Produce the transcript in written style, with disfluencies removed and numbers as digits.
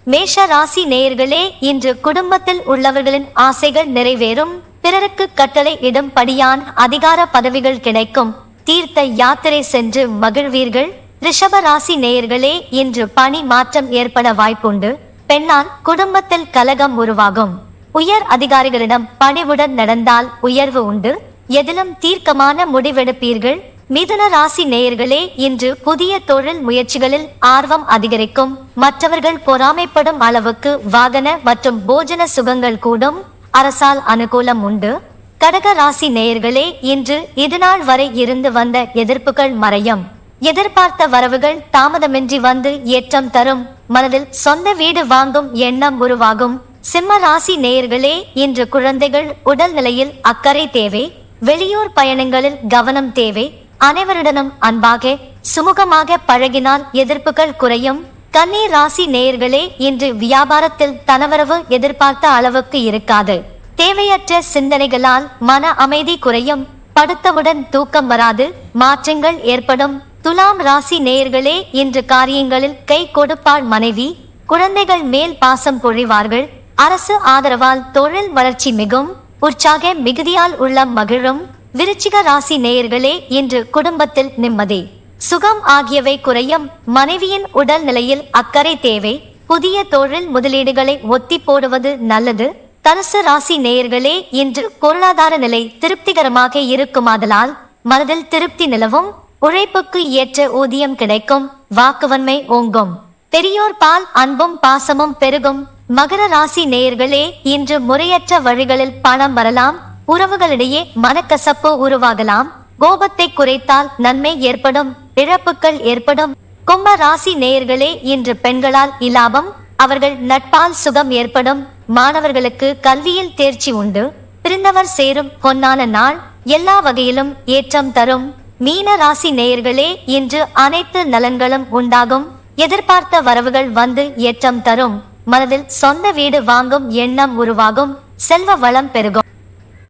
மேஷ ராசி நேயர்களே, இன்று குடும்பத்தில் உள்ளவர்களின் ஆசைகள் நிறைவேறும். பிறருக்கு கட்டளை இடும்படியான அதிகார பதவிகள் கிடைக்கும். தீர்த்த யாத்திரை சென்று மகிழ்வீர்கள். ரிஷப ராசி நேயர்களே, இன்று பணி மாற்றம் ஏற்பட வாய்ப்புண்டு. பெண்ணால் குடும்பத்தில் கலகம் உருவாகும். உயர் அதிகாரிகளிடம் பணிவுடன் நடந்தால் உயர்வு உண்டு. எதிலும் தீர்க்கமான முடிவெடுப்பீர்கள். மிதுன ராசி நேயர்களே, இன்று புதிய தொழில் முயற்சிகளில் ஆர்வம் அதிகரிக்கும். மற்றவர்கள் பொறாமைப்படும் அளவுக்கு வாகன மற்றும் போஜன சுகங்கள் கூடும். அரசால் அனுகூலம் உண்டு. கடக ராசி நேயர்களே, இன்று இதுநாள் வரை இருந்து வந்த எதிர்ப்புகள் மறையும். எதிர்பார்த்த வரவுகள் தாமதமின்றி வந்து ஏற்றம் தரும். மனதில் சொந்த வீடு வாங்கும் எண்ணம் உருவாகும். சிம்ம ராசி நேயர்களே, இன்று குழந்தைகள் உடல் நிலையில் அக்கறை தேவை. வெளியூர் பயணங்களில் கவனம் தேவை. அனைவருடனும் அன்பாக சுமூகமாக பழகினால் எதிர்ப்புகள் குறையும். கன்னி ராசி நேயர்களே, இன்று வியாபாரத்தில் தனவரவு எதிர்பார்த்த அளவுக்கு இருக்காது. தேவையற்ற சிந்தனைகளால் மன அமைதி குறையும். படுத்தவுடன் தூக்கம் வராது. மாற்றங்கள் ஏற்படும். துலாம் ராசி நேயர்களே, இன்று காரியங்களில் கை கொடுப்பாள் மனைவி. குழந்தைகள் மேல் பாசம் பொழிவார்கள். அரசு ஆதரவால் தொழில் வளர்ச்சி மிகும். உற்சாக மிகுதியால் உள்ளம் மகிழும். விருச்சிக ராசி நேயர்களே, இன்று குடும்பத்தில் நிம்மதி சுகம் ஆகியவை குறையும். மனைவியின் உடல் நிலையில் அக்கறை தேவை. புதிய தொழில் முதலீடுகளை ஒத்தி போடுவது நல்லது. தனுசு ராசி நேயர்களே, இன்று பொருளாதார நிலை திருப்திகரமாக இருக்குமாதலால் மனதில் திருப்தி நிலவும். உழைப்புக்கு ஏற்ற ஊதியம் கிடைக்கும். வாக்குவன்மை ஓங்கும். பெரியோர் பால் அன்பும் பாசமும் பெருகும். மகர ராசி நேயர்களே, இன்று முறையற்ற வழிகளில் பணம் வரலாம். உறவுகளிடையே மனக்கசப்பு உருவாகலாம். கோபத்தை குறைத்தால் நன்மை ஏற்படும். இழப்புகள் ஏற்படும். கும்ப ராசி நேயர்களே, இன்று பெண்களால் இலாபம். அவர்கள் நட்பால் சுகம் ஏற்படும். மாணவர்களுக்கு கல்வியில் தேர்ச்சி உண்டு. பிரிந்தவர் சேரும் பொன்னான நாள். எல்லா வகையிலும் ஏற்றம் தரும். மீன ராசி நேயர்களே, இன்று அனைத்து நலன்களும் உண்டாகும். எதிர்பார்த்த வரவுகள் வந்து ஏற்றம் தரும். மனதில் சொந்த வீடு வாங்கும் எண்ணம் உருவாகும். செல்வ வளம் பெருகும்.